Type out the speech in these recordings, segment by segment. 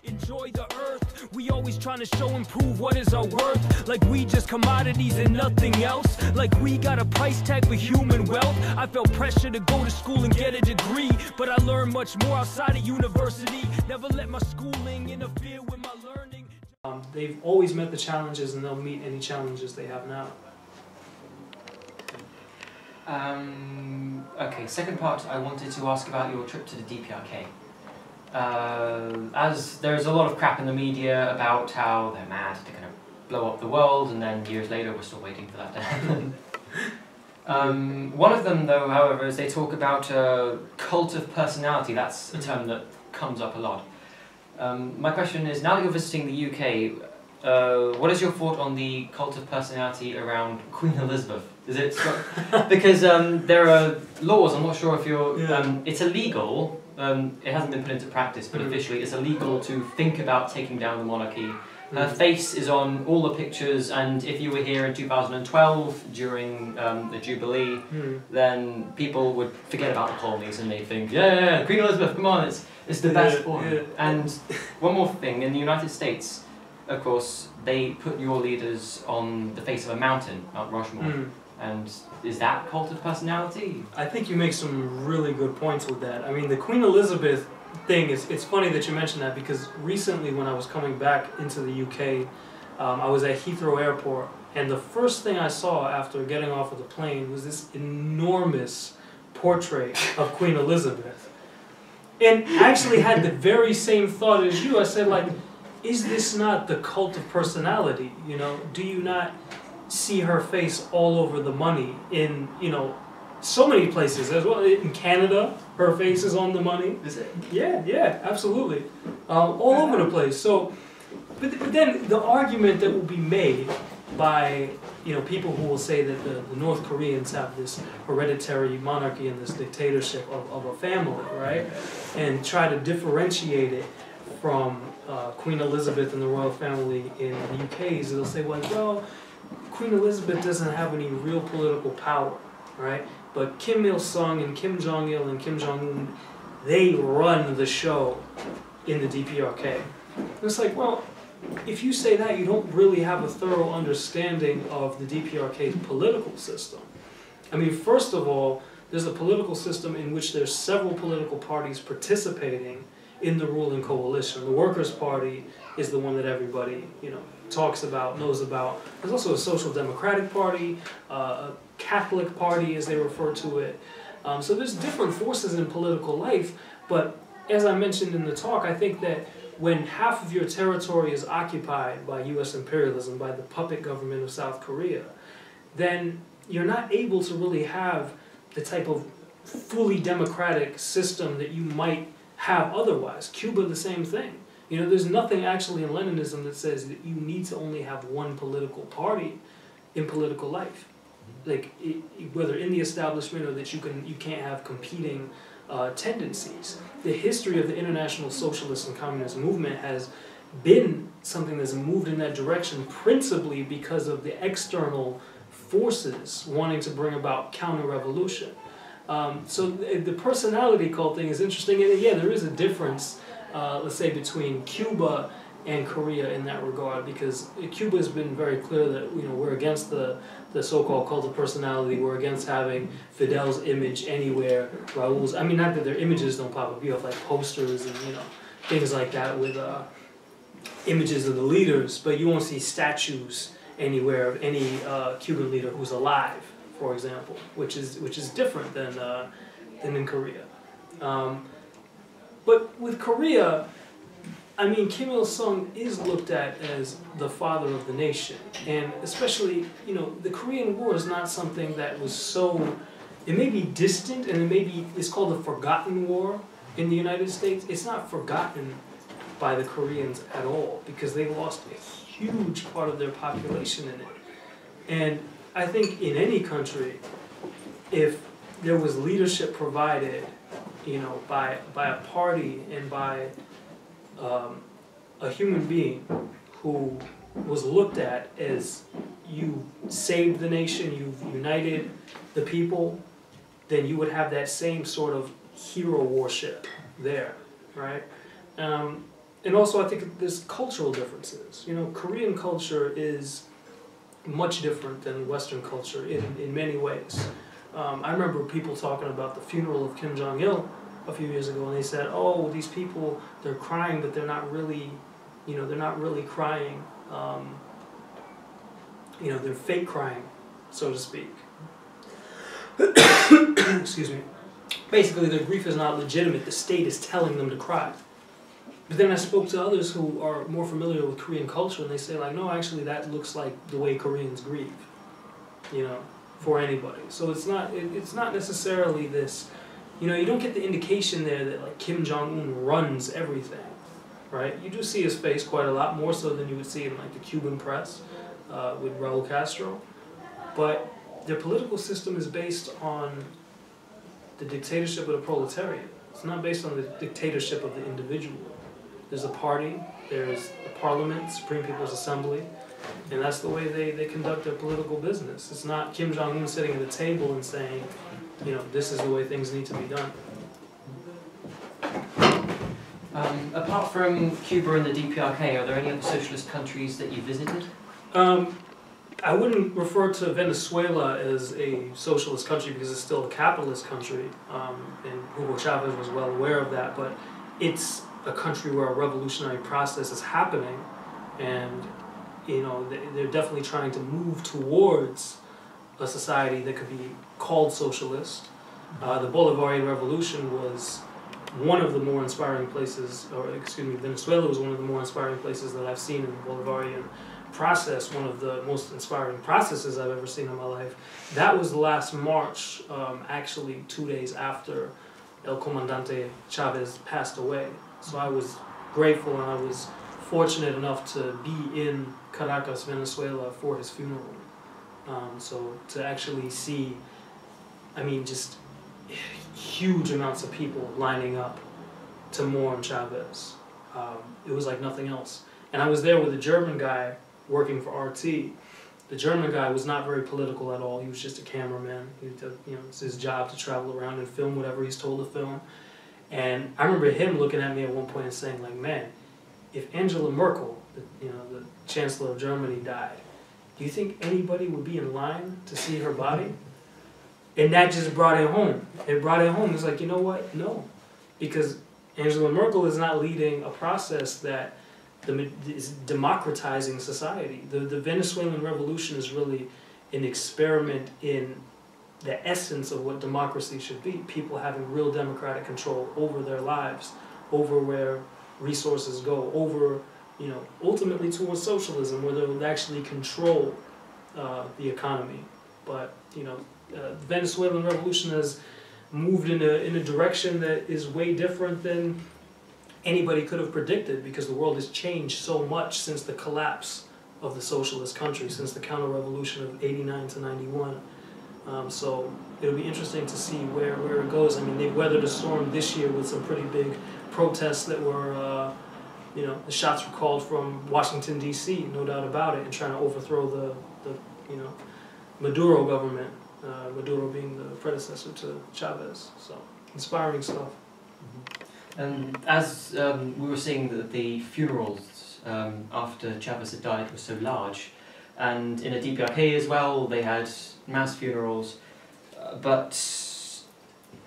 Enjoy the earth. We always trying to show and prove what is our worth. Like we just commodities and nothing else. Like we got a price tag for human wealth. I felt pressure to go to school and get a degree, but I learned much more outside of university. Never let my schooling interfere with my learning. They've always met the challenges, and they'll meet any challenges they have now. Okay, second part, I wanted to ask about your trip to the DPRK. As there's a lot of crap in the media about how they're mad, they're going to blow up the world, and then years later we're still waiting for that to happen. One of them, though, however, is they talk about cult of personality. That's a term that comes up a lot. My question is, now that you're visiting the UK, what is your thought on the cult of personality around Queen Elizabeth? Is it because there are laws? I'm not sure if you're. It's illegal. It hasn't been put into practice, but officially it's illegal to think about taking down the monarchy. Her face is on all the pictures, and if you were here in 2012 during the Jubilee, then people would forget about the colonies and they'd think, yeah, Queen Elizabeth, come on, it's the best one. Yeah. And one more thing, in the United States, of course, they put your leaders on the face of a mountain, Mount Rushmore. And is that cult of personality? I think you make some really good points with that. I mean, the Queen Elizabeth thing, it's funny that you mentioned that, because recently when I was coming back into the UK, I was at Heathrow Airport, and the first thing I saw after getting off of the plane was this enormous portrait of Queen Elizabeth. And I actually had the very same thought as you. I said, like, is this not the cult of personality? You know, do you not see her face all over the money in, you know, so many places as well? In Canada, her face is on the money. Is it? Yeah, absolutely. All over the place. So, but then the argument that will be made by, you know, people who will say that the North Koreans have this hereditary monarchy and this dictatorship of a family, right? And try to differentiate it from Queen Elizabeth and the royal family in the UK. is they'll say, well, Queen Elizabeth doesn't have any real political power, right? But Kim Il-sung and Kim Jong-il and Kim Jong-un, they run the show in the DPRK. And it's like, well, if you say that, you don't really have a thorough understanding of the DPRK's political system. I mean, first of all, there's a political system in which there's several political parties participating in the ruling coalition. The Workers' Party is the one that everybody, you know, talks about, knows about. There's also a Social Democratic Party, a Catholic Party as they refer to it. So there's different forces in political life, but as I mentioned in the talk, I think that when half of your territory is occupied by US imperialism, by the puppet government of South Korea, then you're not able to really have the type of fully democratic system that you might have otherwise. Cuba, the same thing. You know, there's nothing actually in Leninism that says that you need to only have one political party in political life. Like, whether in the establishment or that you can't have competing tendencies. The history of the international socialist and communist movement has been something that's moved in that direction principally because of the external forces wanting to bring about counter-revolution. So the personality cult thing is interesting, and yeah, there is a difference, let's say, between Cuba and Korea in that regard, because Cuba has been very clear that, you know, we're against the so-called cult of personality. We're against having Fidel's image anywhere, Raul's. I mean, not that their images don't pop up. You have like posters and, you know, things like that with images of the leaders, but you won't see statues anywhere of any Cuban leader who's alive, for example, which is different than in Korea. But with Korea, I mean, Kim Il-sung is looked at as the father of the nation, and especially, you know, the Korean War is not something that was so, it may be distant, and it's called the Forgotten War in the United States. It's not forgotten by the Koreans at all, because they lost a huge part of their population in it. And I think in any country, if there was leadership provided, you know, by a party and by a human being who was looked at as, you saved the nation, you've united the people, then you would have that same sort of hero worship there, right? and also I think there's cultural differences. You know, Korean culture is much different than Western culture in many ways. I remember people talking about the funeral of Kim Jong-il a few years ago, and they said, oh, these people, they're crying, but they're not really, you know, they're not really crying. You know, they're fake crying, so to speak. Excuse me. Basically, their grief is not legitimate. The state is telling them to cry. But then I spoke to others who are more familiar with Korean culture, and they say, like, no, actually, that looks like the way Koreans grieve, you know, for anybody. So it's not necessarily this, you know, you don't get the indication there that, like, Kim Jong-un runs everything, right? You do see his face quite a lot, more so than you would see in, like, the Cuban press with Raul Castro. But their political system is based on the dictatorship of the proletariat. It's not based on the dictatorship of the individual. There's a party, there's a parliament, Supreme People's Assembly, and that's the way they conduct their political business. It's not Kim Jong-un sitting at a table and saying, you know, this is the way things need to be done. Apart from Cuba and the DPRK, are there any other socialist countries that you visited? I wouldn't refer to Venezuela as a socialist country because it's still a capitalist country, and Hugo Chavez was well aware of that, but it's a country where a revolutionary process is happening, and you know, they're definitely trying to move towards a society that could be called socialist. The Bolivarian Revolution was one of the more inspiring places, or excuse me, Venezuela was one of the more inspiring places that I've seen in the Bolivarian process, one of the most inspiring processes I've ever seen in my life. That was the last March, actually 2 days after El Comandante Chavez passed away. So I was grateful and I was fortunate enough to be in Caracas, Venezuela for his funeral. So to actually see, I mean, just huge amounts of people lining up to mourn Chavez. It was like nothing else. And I was there with a German guy working for RT. The German guy was not very political at all. He was just a cameraman. He did, you know, it's his job to travel around and film whatever he's told to film. And I remember him looking at me at one point and saying, like, man, if Angela Merkel, the Chancellor of Germany, died, do you think anybody would be in line to see her body? And that just brought it home. It brought it home. It's like, you know what? No. Because Angela Merkel is not leading a process that is democratizing society. The Venezuelan Revolution is really an experiment in the essence of what democracy should be. People having real democratic control over their lives, over where resources go, over, you know, ultimately towards socialism, where they'll actually control the economy. But, you know, the Venezuelan Revolution has moved in a direction that is way different than anybody could have predicted, because the world has changed so much since the collapse of the socialist country, since the counter-revolution of '89 to '91. So it'll be interesting to see where it goes. I mean, they've weathered a storm this year with some pretty big protests that were, you know, the shots were called from Washington, D.C., no doubt about it, and trying to overthrow the you know, Maduro government, Maduro being the predecessor to Chavez. So, inspiring stuff. And as we were seeing, the funerals after Chavez had died were so large, and in a DPRK as well, they had mass funerals, but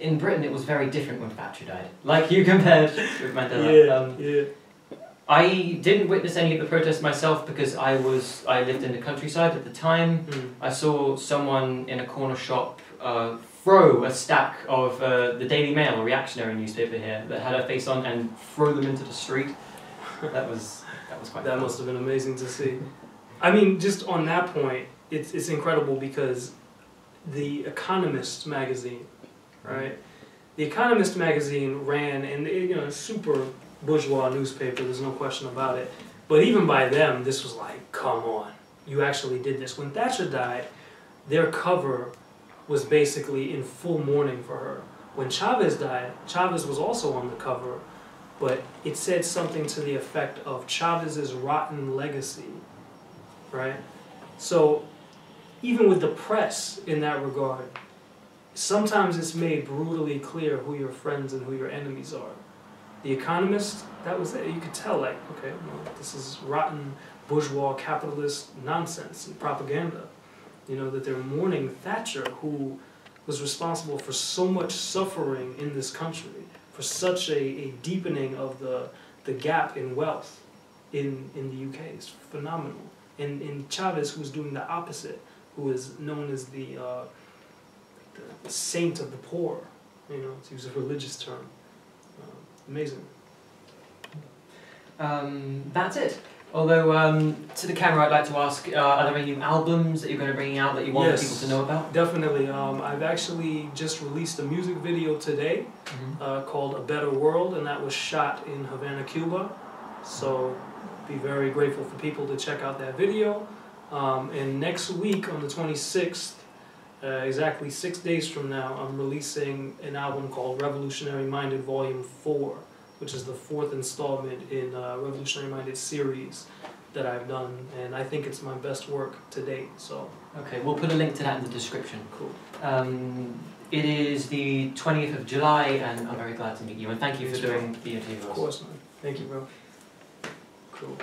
in Britain it was very different when Thatcher died. Like you compared with Mandela. Yeah. I didn't witness any of the protests myself because I lived in the countryside at the time. I saw someone in a corner shop throw a stack of the Daily Mail, a reactionary newspaper here, that had her face on, and throw them into the street. That was quite That fun. must have been amazing to see. I mean, just on that point, it's incredible because the Economist magazine, right? The Economist magazine ran, and you know, super bourgeois newspaper, there's no question about it. But even by them, this was like, come on, you actually did this. When Thatcher died, their cover was basically in full mourning for her. When Chavez died, Chavez was also on the cover, but it said something to the effect of Chavez's rotten legacy, right? So even with the press in that regard, sometimes it's made brutally clear who your friends and who your enemies are. The Economist, that was it. You could tell, like, okay, well, this is rotten bourgeois capitalist nonsense and propaganda. You know, that they're mourning Thatcher, who was responsible for so much suffering in this country, for such a deepening of the gap in wealth in the UK. It's phenomenal. And Chavez, who's doing the opposite, who is known as the saint of the poor, you know, to use a religious term. Amazing. That's it. Although, to the camera, I'd like to ask, are there any new albums that you're going to bring out that you want people to know about? Definitely. I've actually just released a music video today called A Better World, and that was shot in Havana, Cuba. So, be very grateful for people to check out that video. And next week, on the 26th, exactly 6 days from now, I'm releasing an album called Revolutionary Minded Volume 4, which is the 4th installment in Revolutionary Minded series that I've done, and I think it's my best work to date. So okay, we'll put a link to that in the description. Cool. It is the 20th of July, and I'm very glad to meet you, and thank you for doing the interview. Of course, man. Thank you, bro. Cool.